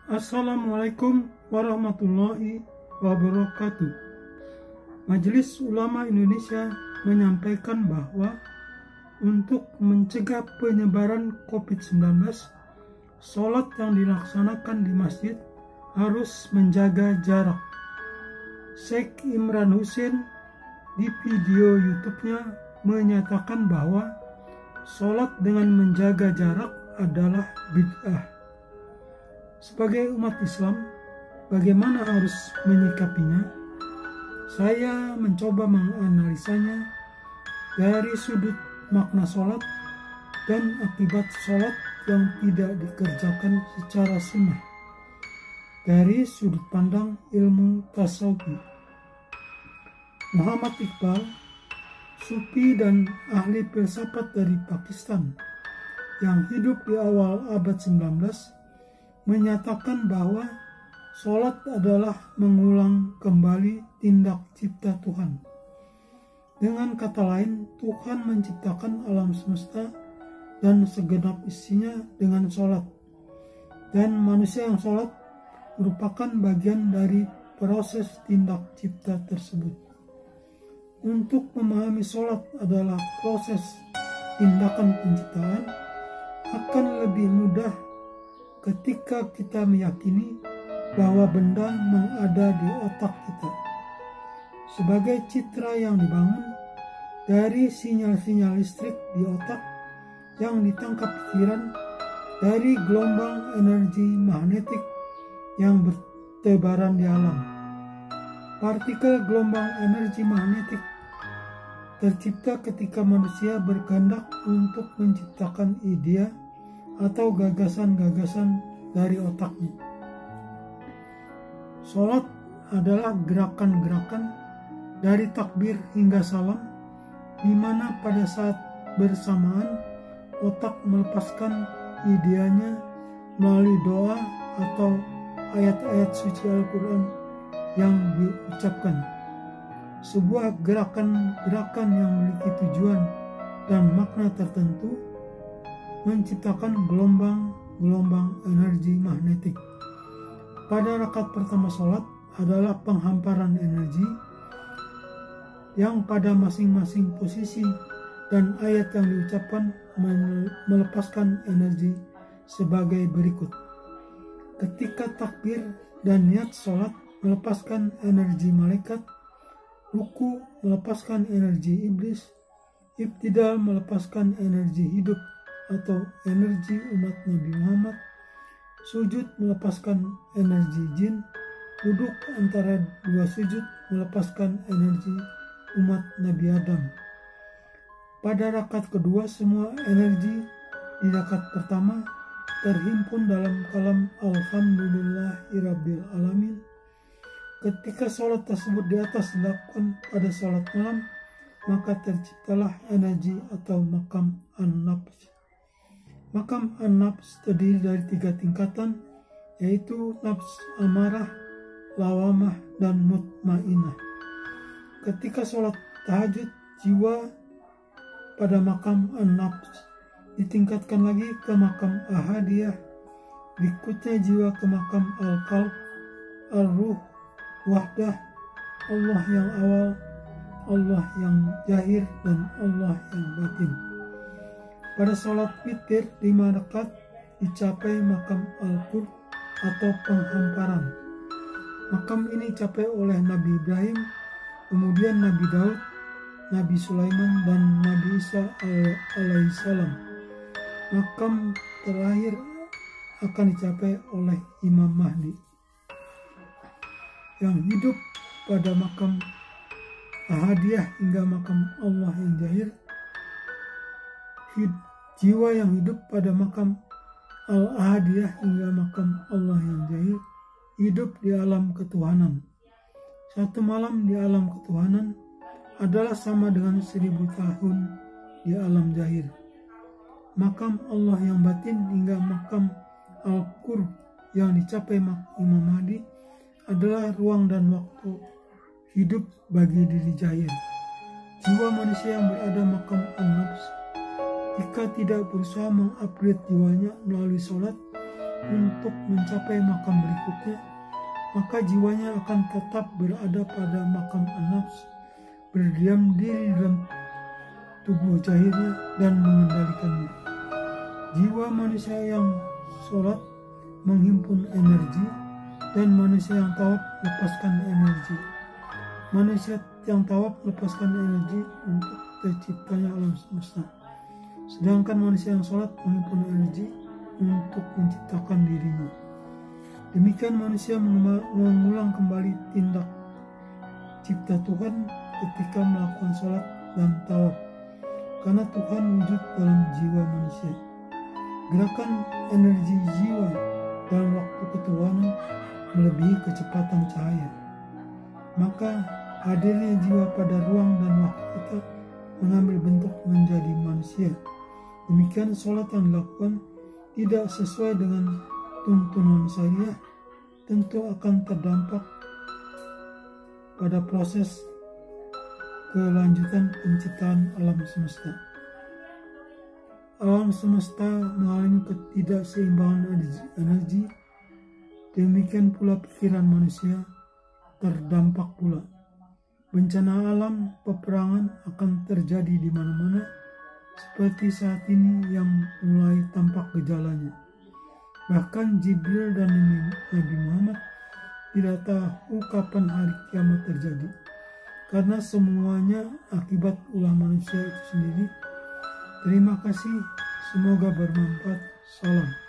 Assalamualaikum warahmatullahi wabarakatuh. Majelis Ulama Indonesia menyampaikan bahwa untuk mencegah penyebaran COVID-19, sholat yang dilaksanakan di masjid harus menjaga jarak. Syekh Imran Husin di video YouTube-nya menyatakan bahwa sholat dengan menjaga jarak adalah bid'ah. Sebagai umat Islam, bagaimana harus menyikapinya? Saya mencoba menganalisanya dari sudut makna sholat dan akibat sholat yang tidak dikerjakan secara sunnah dari sudut pandang ilmu tasawuf. Muhammad Iqbal, sufi dan ahli filsafat dari Pakistan yang hidup di awal abad 19, menyatakan bahwa sholat adalah mengulang kembali tindak cipta Tuhan. Dengan kata lain, Tuhan menciptakan alam semesta dan segenap isinya dengan sholat. Dan manusia yang sholat merupakan bagian dari proses tindak cipta tersebut. Untuk memahami sholat adalah proses tindakan penciptaan, akan lebih mudah ketika kita meyakini bahwa benda mengada di otak kita. Sebagai citra yang dibangun dari sinyal-sinyal listrik di otak yang ditangkap pikiran dari gelombang energi magnetik yang bertebaran di alam. Partikel gelombang energi magnetik tercipta ketika manusia berkehendak untuk menciptakan ide atau gagasan-gagasan dari otaknya. Sholat adalah gerakan-gerakan dari takbir hingga salam, di mana pada saat bersamaan otak melepaskan ideanya melalui doa atau ayat-ayat suci Al-Quran yang diucapkan. Sebuah gerakan-gerakan yang memiliki tujuan dan makna tertentu menciptakan gelombang-gelombang energi magnetik. Pada rakaat pertama sholat adalah penghamparan energi yang pada masing-masing posisi dan ayat yang diucapkan melepaskan energi sebagai berikut. Ketika takbir dan niat sholat melepaskan energi malaikat, ruku melepaskan energi iblis, ibtidal melepaskan energi hidup atau energi umat Nabi Muhammad, sujud melepaskan energi jin, duduk antara dua sujud melepaskan energi umat Nabi Adam. Pada rakaat kedua, semua energi di rakaat pertama terhimpun dalam kalam Alhamdulillahirabbil alamin. Ketika sholat tersebut di atas dilakukan pada sholat malam, maka terciptalah energi atau makam an-nafs. Makam an-nafs terdiri dari 3 tingkatan, yaitu nafs amarah, lawamah, dan mutmainah. Ketika sholat tahajud, jiwa pada makam an-nafs ditingkatkan lagi ke makam ahadiyah, berikutnya jiwa ke makam al-qalb, ar-ruh, wahdah, Allah yang awal, Allah yang zahir, dan Allah yang batin. Pada sholat witir 5 rakaat dicapai makam al-qurb atau penghamparan. Makam ini dicapai oleh Nabi Ibrahim, kemudian Nabi Daud, Nabi Sulaiman, dan Nabi Isa alaihissalam. Makam terakhir akan dicapai oleh Imam Mahdi yang hidup pada makam ahadiyah hingga makam Allah yang zahir. Jiwa yang hidup pada makam al-ahadiyah hingga makam Allah yang zahir hidup di alam ketuhanan. Satu malam di alam ketuhanan adalah sama dengan 1000 tahun di alam zahir. Makam Allah yang batin hingga makam al-qurb yang dicapai Imam Mahdi adalah ruang dan waktu hidup bagi diri zahir. Jiwa manusia yang berada makam an-nafs, jika tidak berusaha mengupgrade jiwanya melalui sholat, untuk mencapai makam berikutnya, maka jiwanya akan tetap berada pada makam an-nafs, berdiam diri dalam tubuh zahirnya dan mengendalikannya. Jiwa manusia yang sholat menghimpun energi, dan manusia yang tawaf lepaskan energi. Manusia yang tawaf lepaskan energi untuk terciptanya alam semesta, sedangkan manusia yang sholat menghimpun energi untuk menciptakan dirinya. Demikian manusia mengulang kembali tindak cipta Tuhan ketika melakukan sholat dan tawaf, karena Tuhan wujud dalam jiwa manusia. Gerakan energi jiwa dalam waktu ketuhanan melebihi kecepatan cahaya. Maka hadirnya jiwa pada ruang dan waktu kita mengambil bentuk menjadi manusia. Demikian sholat yang dilakukan tidak sesuai dengan tuntunan syariah tentu akan terdampak pada proses kelanjutan penciptaan alam semesta. Alam semesta mengalami ketidakseimbangan energi, demikian pula pikiran manusia terdampak pula. Bencana alam peperangan akan terjadi di mana-mana, seperti saat ini yang mulai tampak gejalanya. Bahkan Jibril dan Nabi Muhammad tidak tahu kapan hari kiamat terjadi, karena semuanya akibat ulah manusia itu sendiri. Terima kasih, semoga bermanfaat. Salam.